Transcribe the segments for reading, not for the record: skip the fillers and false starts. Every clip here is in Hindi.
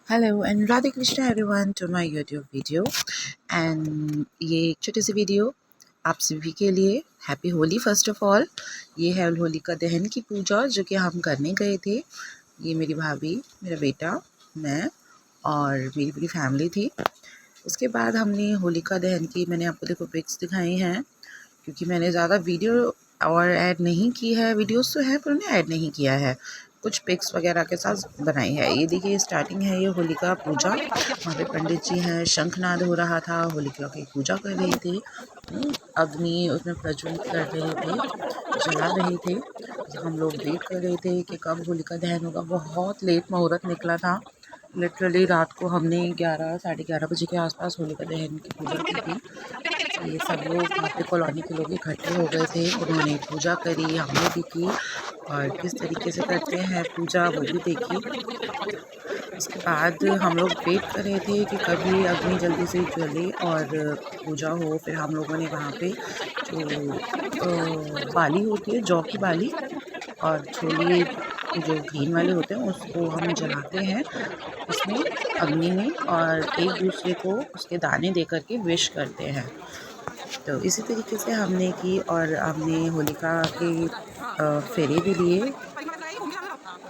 Hello and Radhe Krishna everyone to my YouTube video. And ये एक छोटी सी वीडियो आप सभी के लिए। Happy Holi first of all. ये है होलिका दहन की पूजा जो कि हम करने गए थे। ये मेरी भाभी, मेरा बेटा, मैं और मेरी पूरी फैमिली थी। उसके बाद हमने होलिका दहन की, मैंने आपको देखो पिक्स दिखाई हैं क्योंकि मैंने ज़्यादा वीडियो और ऐड नहीं की है। वीडियोस तो हैं पर उन्हें ऐड नहीं किया है, कुछ पिक्स वगैरह के साथ बनाई है। ये देखिए स्टार्टिंग है ये होलिका पूजा। वहाँ पे पंडित जी हैं, शंखनाद हो रहा था, होलिका की पूजा कर रहे थे। अग्नि उसमें प्रज्वलित कर रहे थे, जला रहे थे। हम लोग वेट कर रहे थे कि कब होलिका दहन होगा। बहुत लेट मुहूर्त निकला था। लिटरली रात को हमने 11 साढ़े 11 बजे के आसपास होलिका दहन की पूजा की थी। ये सब लोग वहाँ पे कॉलोनी के लोग इकट्ठे हो गए थे, उन्होंने पूजा करी, हमने भी की और किस तरीके से करते हैं पूजा वो भी देखी। उसके बाद हम लोग वेट कर रहे थे कि कभी अग्नि जल्दी से जले और पूजा हो। फिर हम लोगों ने वहाँ पे जो बाली होती है, जौ की बाली और छोले जो ग्रीन वाले होते हैं उसको हम जलाते हैं उसमें, अग्नि में, और एक दूसरे को उसके दाने दे करके विश करते हैं। तो इसी तरीके से हमने की और हमने होलिका के फेरे भी लिए।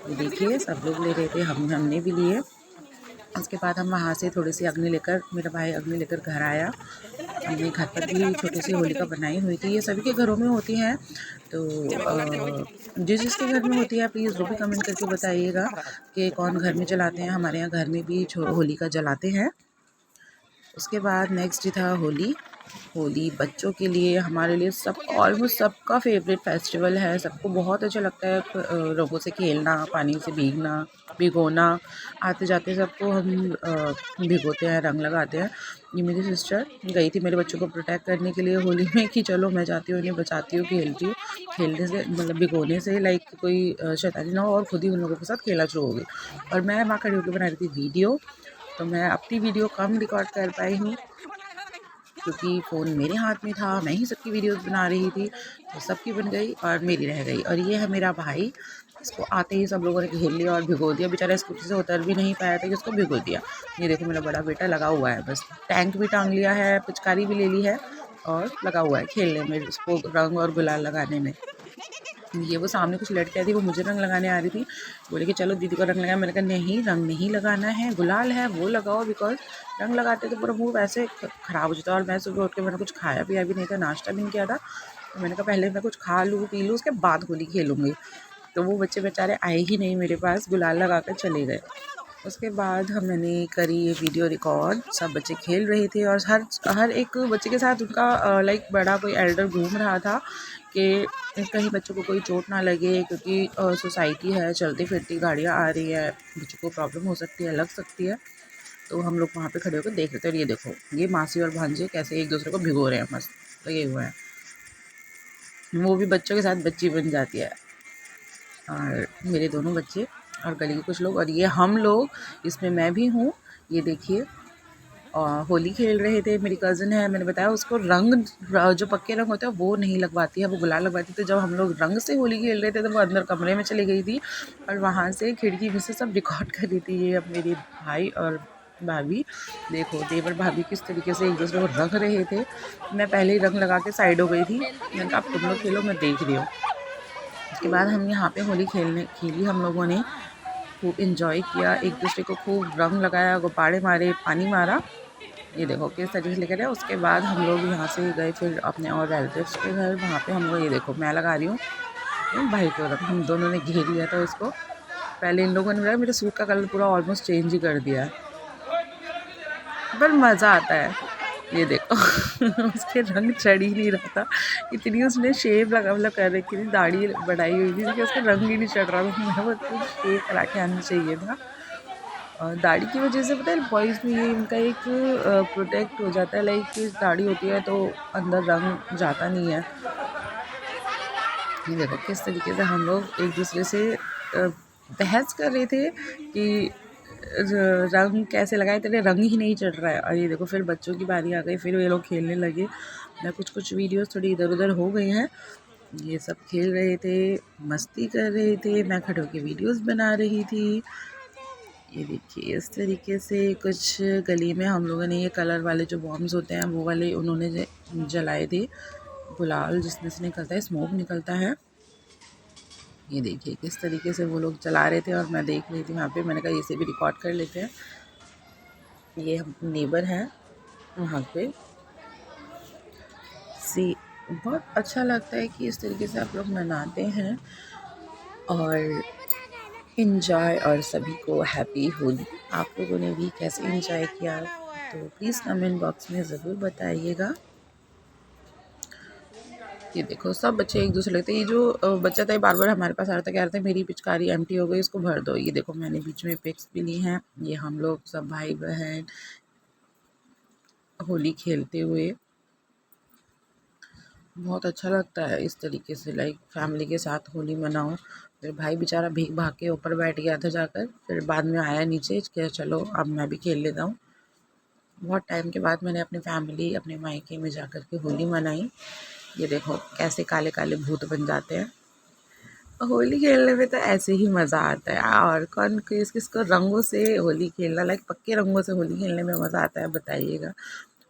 ये देखिए सब लोग ले रहे थे, हमने भी लिए। उसके बाद हम वहाँ से थोड़ी सी अग्नि लेकर, मेरा भाई अग्नि लेकर घर आया। हमने घर पर भी छोटी सी होलिका बनाई हुई थी। ये सभी के घरों में होती हैं, तो जिस जिसके घर में होती है प्लीज़ वो भी कमेंट करके बताइएगा कि कौन घर में जलाते हैं। हमारे यहाँ घर में भी होलिका जलाते हैं। उसके बाद नेक्स्ट था होली। होली बच्चों के लिए, हमारे लिए, सब ऑलमोस्ट सबका फेवरेट फेस्टिवल है। सबको बहुत अच्छा लगता है रंगों से खेलना, पानी से भीगना, भिगोना। आते जाते सबको हम भिगोते हैं, रंग लगाते हैं। ये मेरी सिस्टर गई थी मेरे बच्चों को प्रोटेक्ट करने के लिए होली में कि चलो मैं जाती हूँ, इन्हें बचाती हूँ, खेलती हूँ। खेलने से मतलब भिगोने से लाइक कोई शैतानी ना हो, और खुद ही उन लोगों के साथ खेला शुरू हो गई। और मैं वहाँ खड़ी होकर बना रही थी वीडियो, तो मैं अपनी वीडियो कम रिकॉर्ड कर पाई हूँ क्योंकि फ़ोन मेरे हाथ में था, मैं ही सबकी वीडियोस बना रही थी, तो सबकी बन गई और मेरी रह गई। और ये है मेरा भाई, इसको आते ही सब लोगों ने घेर लिया और भिगो दिया। बेचारा स्कूटी से उतर भी नहीं पाया था कि उसको भिगो दिया। ये देखो मेरा बड़ा बेटा लगा हुआ है, बस टैंक भी टांग लिया है, पिचकारी भी ले ली है और लगा हुआ है खेलने में, उसको रंग और गुलाल लगाने में। ये वो सामने कुछ लड़कियाँ थी, वो मुझे रंग लगाने आ रही थी, बोले कि चलो दीदी को रंग लगाया। मैंने कहा नहीं, रंग नहीं लगाना है, गुलाल है वो लगाओ, बिकॉज रंग लगाते तो पूरा मुंह वैसे ख़राब हो जाता है। और मैं सुबह उठ के मैंने कुछ खाया पिया भी नहीं था, नाश्ता भी नहीं किया था, तो मैंने कहा पहले मैं कुछ खा लूँ पी लूँ, उसके बाद होली खेलूँगी। तो वो बच्चे बेचारे आए ही नहीं मेरे पास, गुलाल लगा कर चले गए। उसके बाद मैंने करी ये वीडियो रिकॉर्ड। सब बच्चे खेल रहे थे और हर एक बच्चे के साथ उनका लाइक बड़ा कोई एल्डर घूम रहा था कि कहीं बच्चों को कोई चोट ना लगे, क्योंकि सोसाइटी है, चलती फिरती गाड़ियाँ आ रही है, बच्चों को प्रॉब्लम हो सकती है, लग सकती है। तो हम लोग वहाँ पे खड़े होकर देख रहे थे। और ये देखो ये मासी और भांजे कैसे एक दूसरे को भिगो रहे हैं, मस्त लगे हुए हैं। वो भी बच्चों के साथ बच्ची बन जाती है। और मेरे दोनों बच्चे और गली के कुछ लोग और ये हम लोग, इसमें मैं भी हूँ। ये देखिए होली खेल रहे थे। मेरी कज़न है, मैंने बताया उसको रंग, जो पक्के रंग होते हैं वो नहीं लगवाती है, वो गुलाल लगवाती थी। जब हम लोग रंग से होली खेल रहे थे तो वो अंदर कमरे में चली गई थी और वहाँ से खिड़की में से सब रिकॉर्ड कर रही थी। ये अब मेरे भाई और भाभी, देखो देवर भाभी किस तरीके से एक दूसरे को रंग रहे थे। मैं पहले ही रंग लगा के साइड हो गई थी, मैंने कहा अब तुम लोग खेलो, मैं देख रही हूँ। उसके बाद हम यहाँ पे होली खेली हम लोगों ने, खूब इंजॉय किया, एक दूसरे को खूब रंग लगाया, गुब्बारे मारे, पानी मारा। ये देखो किस तरीके से लेकर आए। उसके बाद हम लोग यहाँ से गए फिर अपने और रिलेटिव्स के घर। वहाँ पे हम लोग, ये देखो मैं लगा रही हूँ भाई को रंग, हम दोनों ने घेर लिया था उसको। पहले इन लोगों ने मेरा मेरे सूट का कलर पूरा ऑलमोस्ट चेंज ही कर दिया है, पर मज़ा आता है। ये देखो उसके रंग चढ़ ही नहीं रहा था, इतनी उसने शेव लगा मतलब कर रखी थी, दाढ़ी बढ़ाई हुई थी कि उसका रंग ही नहीं चढ़ रहा था। मैं बोलती शेव करा के आना चाहिए था। और दाढ़ी की वजह से पता है बॉयज़ में ये इनका एक प्रोटेक्ट हो जाता है, लाइक दाढ़ी होती है तो अंदर रंग जाता नहीं है। ये देखो किस तरीके से हम लोग एक दूसरे से बहस कर रहे थे कि रंग कैसे लगाए, तेरे रंग ही नहीं चढ़ रहा है। और ये देखो फिर बच्चों की बारी आ गई, फिर ये लोग खेलने लगे। मैं कुछ वीडियोस थोड़ी इधर उधर हो गई हैं। ये सब खेल रहे थे, मस्ती कर रहे थे, मैं खड़े होकर वीडियोस बना रही थी। ये देखिए इस तरीके से कुछ गली में हम लोगों ने ये कलर वाले जो बॉम्ब्स होते हैं वो वाले उन्होंने जलाए थे। गुलाल जिसमें से निकलता है, स्मोक निकलता है। ये देखिए किस तरीके से वो लोग चला रहे थे और मैं देख रही थी वहाँ पे। मैंने कहा इसे भी रिकॉर्ड कर लेते हैं। ये हम नेबर हैं वहाँ पे। बहुत अच्छा लगता है कि इस तरीके से आप लोग मनाते हैं और इंजॉय, और सभी को हैप्पी होली। आप लोगों ने भी कैसे इंजॉय किया तो प्लीज़ कमेंट बॉक्स में ज़रूर बताइएगा। ये देखो सब बच्चे एक दूसरे लगते हैं। ये जो बच्चा था ये बार बार हमारे पास आ रहा था, कह रहा था मेरी पिचकारी एम्प्टी हो गई, इसको भर दो। ये देखो मैंने बीच में पिक्स भी ली हैं। ये हम लोग सब भाई बहन होली खेलते हुए। बहुत अच्छा लगता है इस तरीके से, लाइक फैमिली के साथ होली मनाओ। फिर भाई बेचारा भीग भाग के ऊपर बैठ गया था जाकर, फिर बाद में आया नीचे कि चलो अब मैं भी खेल लेता हूँ। बहुत टाइम के बाद मैंने अपनी फैमिली अपने मायके में जाकर के होली मनाई। ये देखो कैसे काले काले भूत बन जाते हैं। होली खेलने में तो ऐसे ही मज़ा आता है। और कौन किस किसको रंगों से होली खेलना, लाइक पक्के रंगों से होली खेलने में मज़ा आता है बताइएगा।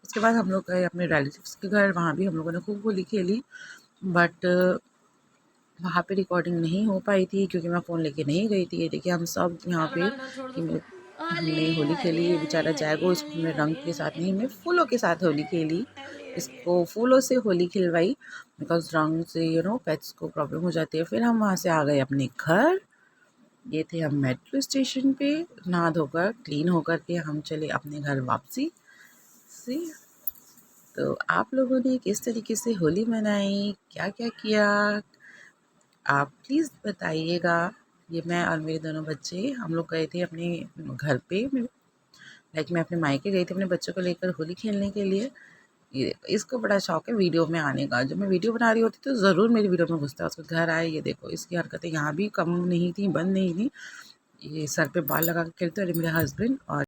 उसके बाद हम लोग गए अपने रिलेटिव्स के घर, वहाँ भी हम लोगों ने खूब होली खेली। बट वहाँ पे रिकॉर्डिंग नहीं हो पाई थी क्योंकि मैं फ़ोन लेके नहीं गई थी। ये देखिए हम सब यहाँ पे कि हमने होली खेली। ये बेचारा जाएगो इसको हमने रंग के साथ नहीं, हमने फूलों के साथ होली खेली। इसको फूलों से होली खिलवाई बिकॉज रंग से पेट्स को प्रॉब्लम हो जाती है। फिर हम वहाँ से आ गए अपने घर। ये थे हम मेट्रो स्टेशन पे, नहा धोकर क्लीन होकर के हम चले अपने घर वापसी से। तो आप लोगों ने किस तरीके से होली मनाई, क्या क्या किया, आप प्लीज़ बताइएगा। ये मैं और मेरे दोनों बच्चे हम लोग गए थे अपने घर पे, लाइक मैं अपने मायके गई थी अपने बच्चों को लेकर होली खेलने के लिए। ये इसको बड़ा शौक है वीडियो में आने का। जब मैं वीडियो बना रही होती तो ज़रूर मेरी वीडियो में घुसता है। उसके घर आए, ये देखो इसकी हरकतें यहाँ भी कम नहीं थी, बंद नहीं थी। ये सर पे बाल लगा के खेलते, और ये मेरे हस्बैंड और